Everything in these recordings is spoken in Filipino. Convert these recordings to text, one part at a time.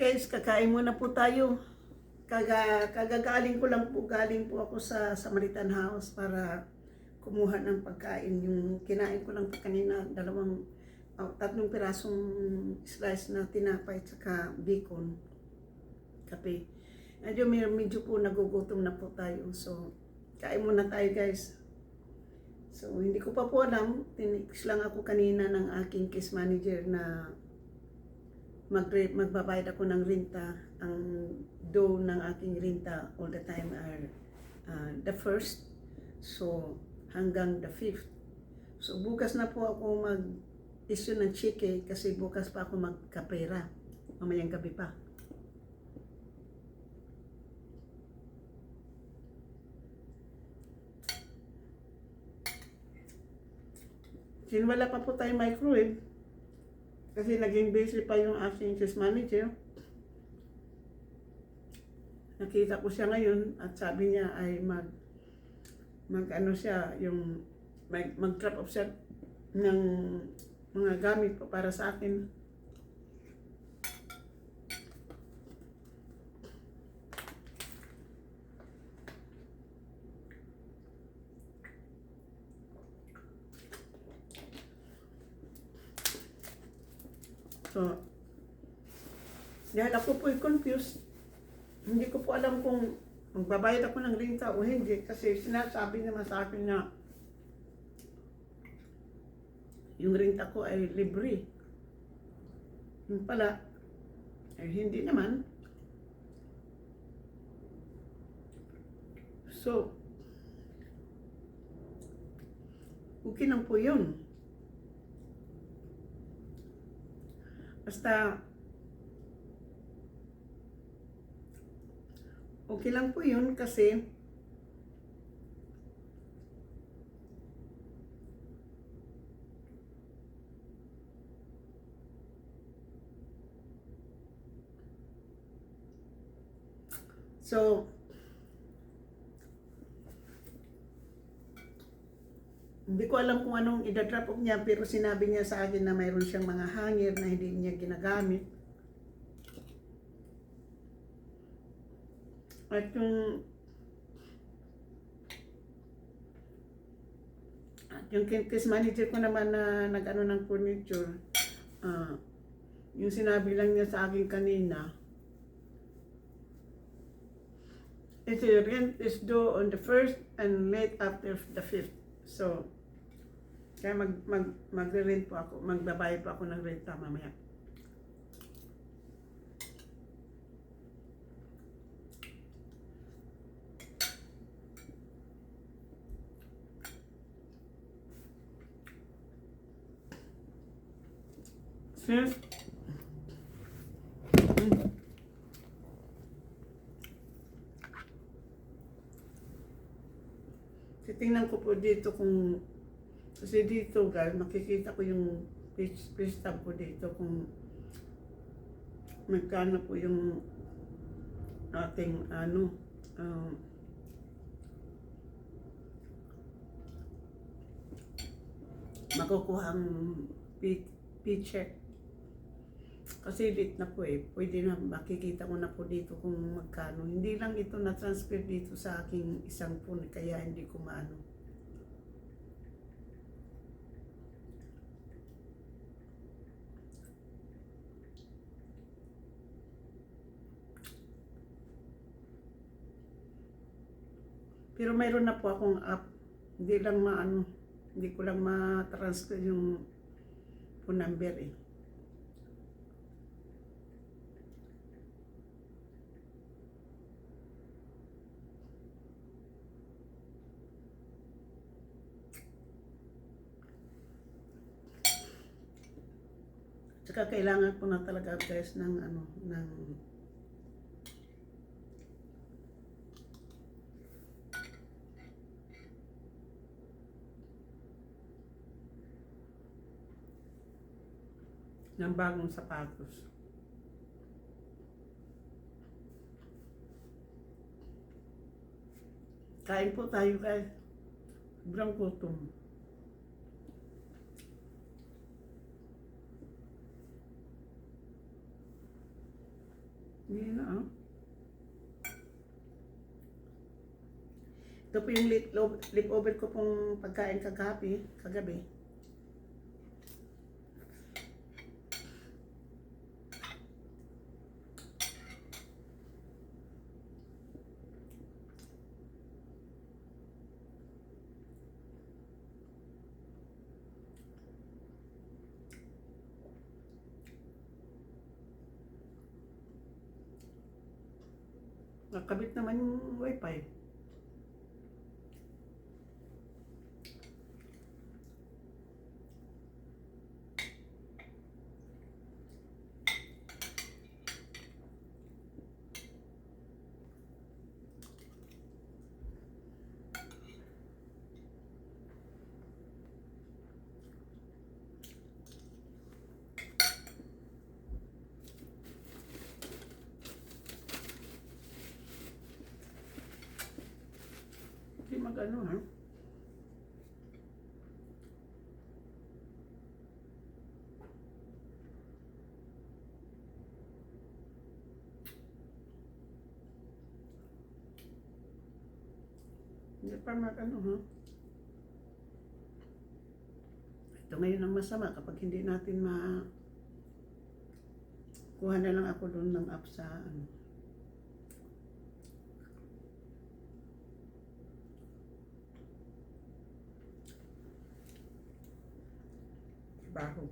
Guys, kakain muna po tayo. Kagagaling ko lang po, galing po ako sa Samaritan House para kumuha ng pagkain. Yung kinain ko lang po kanina, tatlong pirasong slice na tinapay at saka bacon, kape. Medyo po nagugutom na po tayo. So, kain muna tayo guys. So, hindi ko pa po alam. Tinix lang ako kanina ng aking case manager na magbabayad ako ng renta. Ang due ng aking renta all the time are the first, so hanggang the 5th. So bukas na po ako mag-issue ng cheque kasi bukas pa ako magkapera, mamayang gabi pa. Wala pa po tayong microwave kasi naging busy pa yung aking case manager. Nakita ko siya ngayon at sabi niya ay mag drop off siya ng mga gamit para sa akin. So, dahil ako po'y confused, hindi ko po alam kung magbabayad ako ng renta o hindi kasi sinasabi naman sa akin na yung renta ko ay libre. Yung pala, ay hindi naman. So, okay lang po yun. Basta, okay lang po yun kasi hindi ko alam kung anong idadrop off niya pero sinabi niya sa akin na mayroon siyang mga hanger na hindi niya ginagamit. At yung case manager ko naman na nag-ano ng furniture, yung sinabi lang niya sa akin kanina, the rent is due on the 1st and late after the 5th. So, kaya magre-rent po ako, magbabayad po ako ng renta mamaya. Since titingnan ko po dito kasi dito guys, makikita ko yung page tab po dito kung magkano po yung ating makukuhang paycheck. Kasi late na po pwede na makikita ko na po dito kung magkano. Hindi lang ito na-transfer dito sa aking isang phone kaya hindi ko maano. Pero mayroon na po akong app. Hindi ko lang ma-transfer yung phone number Tsaka kailangan ko na talaga guys ng bagong sapatos. Kain po tayo guys. Sobrang gutom. Hindi na ah. Ito po yung leftover ko pong pagkain kagabi. Nakabit naman yung wifi. Hindi mag-ano ha. Hindi pa mag-ano ha. Ito ngayon ang masama kapag hindi natin kuha na lang ako doon ng app sa ano. Trabaho.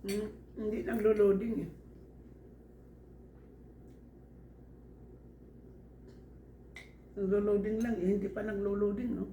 Hindi naglo-loading eh. Naglo-loading lang eh, hindi pa naglo-loading no.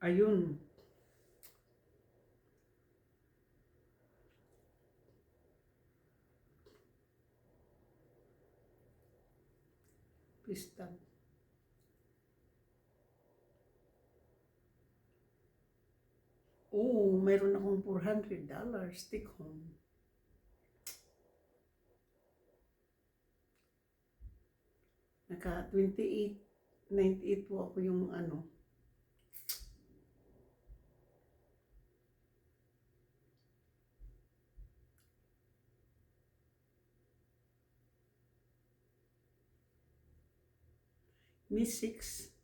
Ayun. Pista. Oo, mayroon akong $400 take home. Naka 28.98 po ako yung ano. Mi 6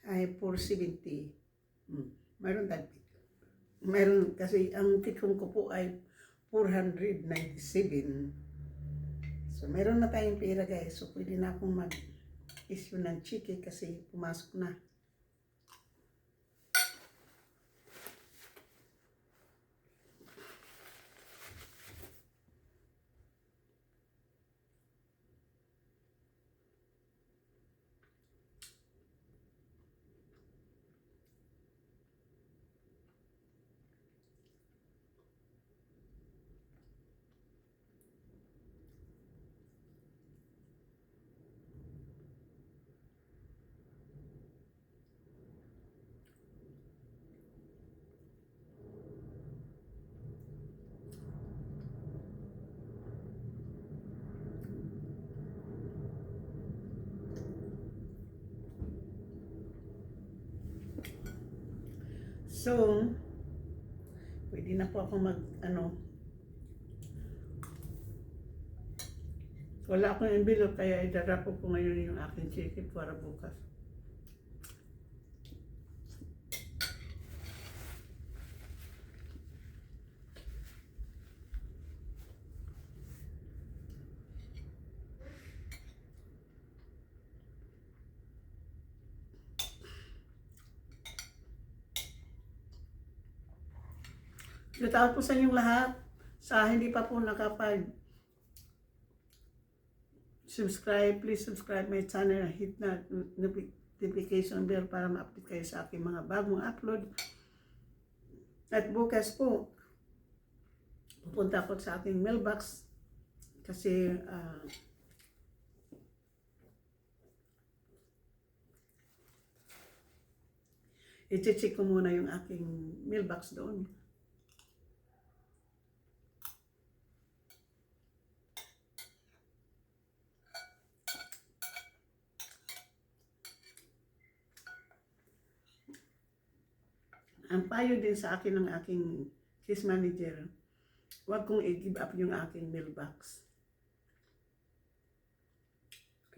ay 470. Mayroon tagpit. Mayroon kasi ang take home ko po ay 497. So mayroon na tayong pera guys. So pwede na akong mag-issue ng cheque kasi pumasok na. So, pwede na po ako wala akong envelope kaya idarapot ko ngayon yung aking chicken para bukas. Shoutout po sa inyong lahat. Sa hindi pa po subscribe, please subscribe my channel. Hit na notification bell para ma-update kayo sa aking mga bagong upload. At bukas po, pupunta ako sa aking mailbox kasi i-check ko muna yung aking mailbox doon. Ang payo din sa akin ng aking case manager, huwag kong i-give up yung aking mailbox.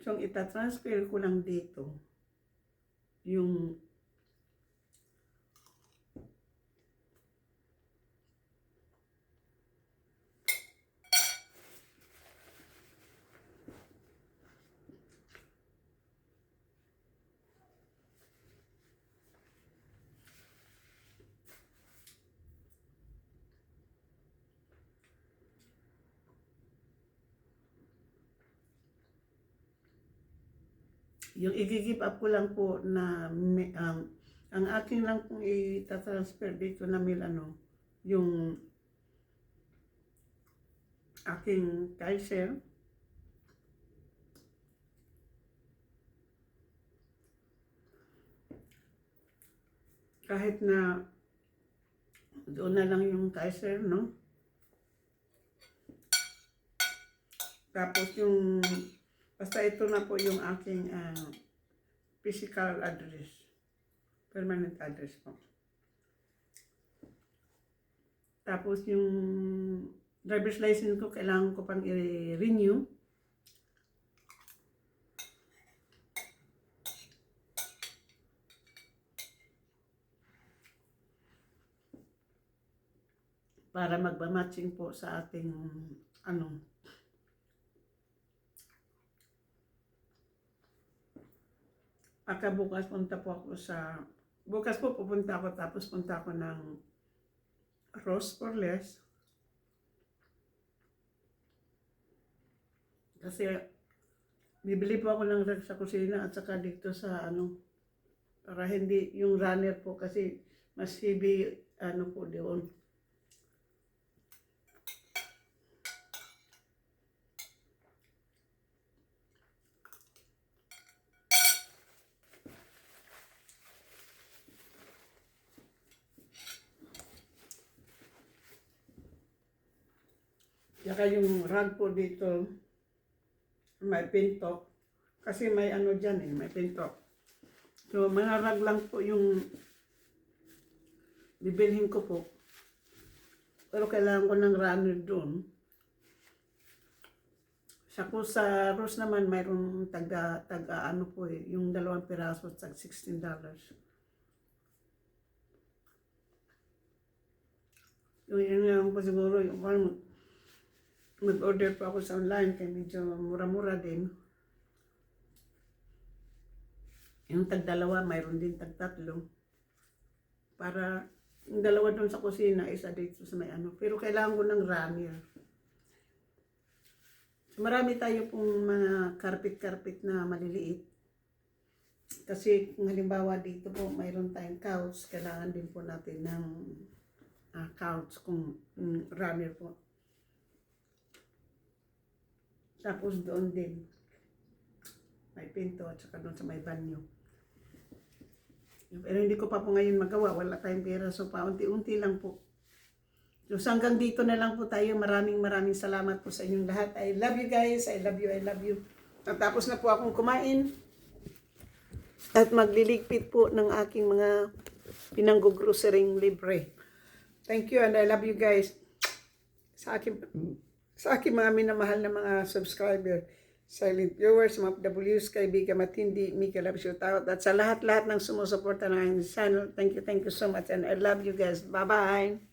So, ita-transfer ko lang dito yung i-give up ko lang po na ang aking lang pong i-transfer dito na yung aking Kaiser. Kahit na doon na lang yung Kaiser, no? Tapos basta ito na po yung aking physical address. Permanent address po. Tapos yung driver's license ko, kailangan ko pang i-renew. Para magba-matching po sa ating bukas po pupunta ako, tapos punta ako ng Ross for Less. Kasi bibili po ako ng ref sa kusina at saka dito sa para hindi yung runner po kasi mas heavy po doon. Saka yung rug po dito, may pinto. Kasi may dyan may pinto. So, mga rug lang po yung bibilhin ko po. Pero kailangan ko ng runner doon. Sa Ross naman, mayroong taga po yung 2 piraso at $16. Yun lang po siguro, yung mag-order po ako sa online kaya medyo mura-mura din. Yung tag-2, mayroon din tag-3. Para yung 2 doon sa kusina, isa dito sa may Pero kailangan ko ng runner. So, marami tayo pong mga carpet na maliliit. Kasi kung halimbawa dito po, mayroon tayong couch, kailangan din po natin ng couch kung runner po. Tapos doon din, may pinto at saka doon sa may banyo. Pero hindi ko pa po ngayon magawa, wala tayong pera. So paunti-unti lang po. So hanggang dito na lang po tayo. Maraming salamat po sa inyong lahat. I love you guys. I love you. Natapos na po akong kumain. At magliligpit po ng aking mga pinanggo-grocerying libre. Thank you and I love you guys. Sa aking mga minamahal na mga subscriber, silent viewers, mga W's, kaibigan matindi, Mika loves you out. At sa lahat-lahat ng sumusuporta ng aking channel, thank you so much and I love you guys. Bye-bye!